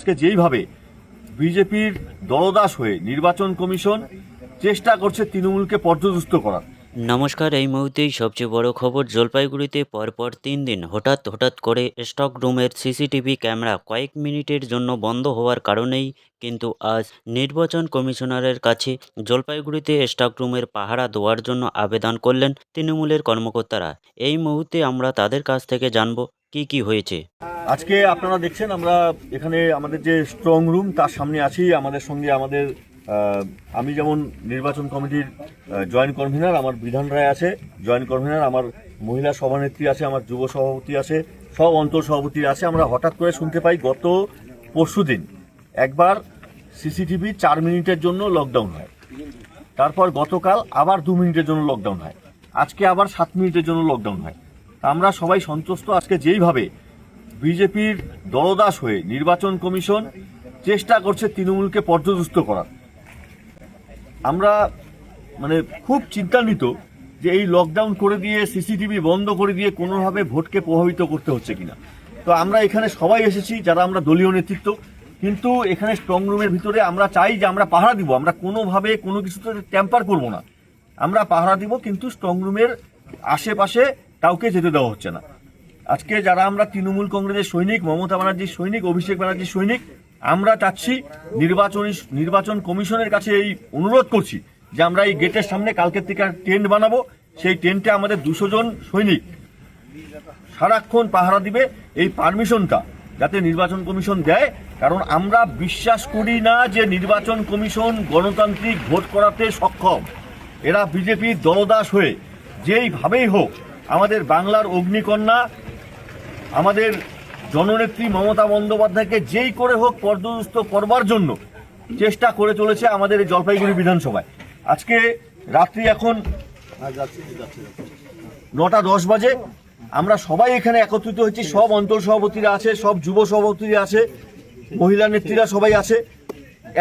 আজকে যেইভাবে বিজেপির দলদাস হয়ে নির্বাচন কমিশন চেষ্টা করছে তৃণমূলকে পর্যদুস্ত করার। নমস্কার, এই মুহূর্তেই সবচেয়ে বড় খবর। জলপাইগুড়িতে পরপর 3 দিন হঠাৎ করে স্টক রুমের সিসিটিভি ক্যামেরা কয়েক মিনিটের জন্য বন্ধ হওয়ার কারণেই কিন্তু আজ নির্বাচন কমিশনারের কাছে জলপাইগুড়িতে স্টক রুমের পাহারা দেওয়ার জন্য আবেদন করলেন তৃণমূলের কর্মকর্তারা। এই মুহূর্তে আমরা তাদের কাছ থেকে জানব কি হয়েছে। আজকে আপনারা দেখছেন আমরা এখানে আমাদের যে স্ট্রং রুম তার সামনে আছি। আমাদের সঙ্গে আমি যেমন নির্বাচন কমিটির জয়েন্ট কনভেনার, আমার বিধান রায় আছে জয়েন্ট কনভেনার, আমার মহিলা সভানেত্রী আছে, আমার যুব সভাপতি আছে, সব অন্তর সভাপতি আছে। আমরা হঠাৎ করে শুনতে পাই গত পরশুদিন একবার সিসিটিভি 4 মিনিটের জন্য লকডাউন হয়, তারপর গতকাল আবার 2 মিনিটের জন্য লকডাউন হয়, আজকে আবার 7 মিনিটের জন্য লকডাউন হয়। আমরা সবাই সন্তুষ্ট আজকে যেইভাবে বিজেপির দলদাস হয়ে নির্বাচন কমিশন চেষ্টা করছে তৃণমূলকে পর্যদুস্ত করার। আমরা খুব চিন্তান্বিত যে এই লকডাউন করে দিয়ে সিসিটিভি বন্ধ করে দিয়ে কোনোভাবে ভোটকে প্রভাবিত করতে হচ্ছে কিনা। তো আমরা এখানে সবাই এসেছি যারা আমরা দলীয় নেতৃত্ব, কিন্তু এখানে স্ট্রং রুমের ভিতরে আমরা চাই যে আমরা পাহারা দিব, আমরা কোনোভাবে কোনো কিছুতে ট্যাম্পার করব না, আমরা পাহারা দিব, কিন্তু স্ট্রং রুমের আশেপাশে কাউকে যেতে দেওয়া হচ্ছে না। আজকে যারা আমরা তৃণমূল কংগ্রেসের সৈনিক, মমতা ব্যানার্জির সৈনিক, অভিষেক ব্যানার্জির সৈনিক, আমরা চাচ্ছি নির্বাচন কমিশনের কাছে এই অনুরোধ করছি যে আমরা এই গেটের সামনে কালকের থেকে টেন্ট বানাবো, সেই টেন্টে আমাদের 200 জন সৈনিক সারাক্ষণ পাহারা দিবে। এই পারমিশনটা যাতে নির্বাচন কমিশন দেয়, কারণ আমরা বিশ্বাস করি না যে নির্বাচন কমিশন গণতান্ত্রিক ভোট করাতে সক্ষম। এরা বিজেপির দলদাস হয়ে যেইভাবেই হোক আমাদের বাংলার অগ্নিকন্যা, আমাদের জননেত্রী মমতা বন্দ্যোপাধ্যায়কে যেই করে হোক পর্যদুস্ত করবার জন্য চেষ্টা করে চলেছে আমাদের এই জলপাইগুড়ি বিধানসভায়। আজকে রাত্রি এখন 9:10 বাজে, আমরা সবাই এখানে একত্রিত হয়েছি, সব অঞ্চল সভাপতিরা আছে, সব যুব সভাপতিরা আছে, মহিলা নেত্রীরা সবাই আছে।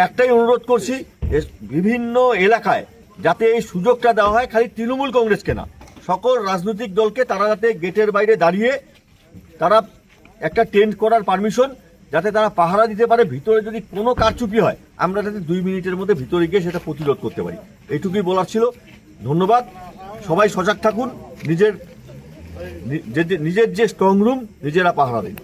একটাই অনুরোধ করছি, বিভিন্ন এলাকায় যাতে এই সুযোগটা দেওয়া হয়, খালি তৃণমূল কংগ্রেসকে না, সকল রাজনৈতিক দলকে তারা যাতে গেটের বাইরে দাঁড়িয়ে তারা একটা টেন্ট করার পারমিশন, যাতে তারা পাহারা দিতে পারে। ভিতরে যদি কোনো কারচুপি হয় আমরা যাতে 2 মিনিটের মধ্যে ভিতরে গিয়ে সেটা প্রতিরোধ করতে পারি। এইটুকুই বলার ছিল। ধন্যবাদ। সবাই সজাগ থাকুন, নিজের যে স্ট্রং রুম নিজেরা পাহারা দিন।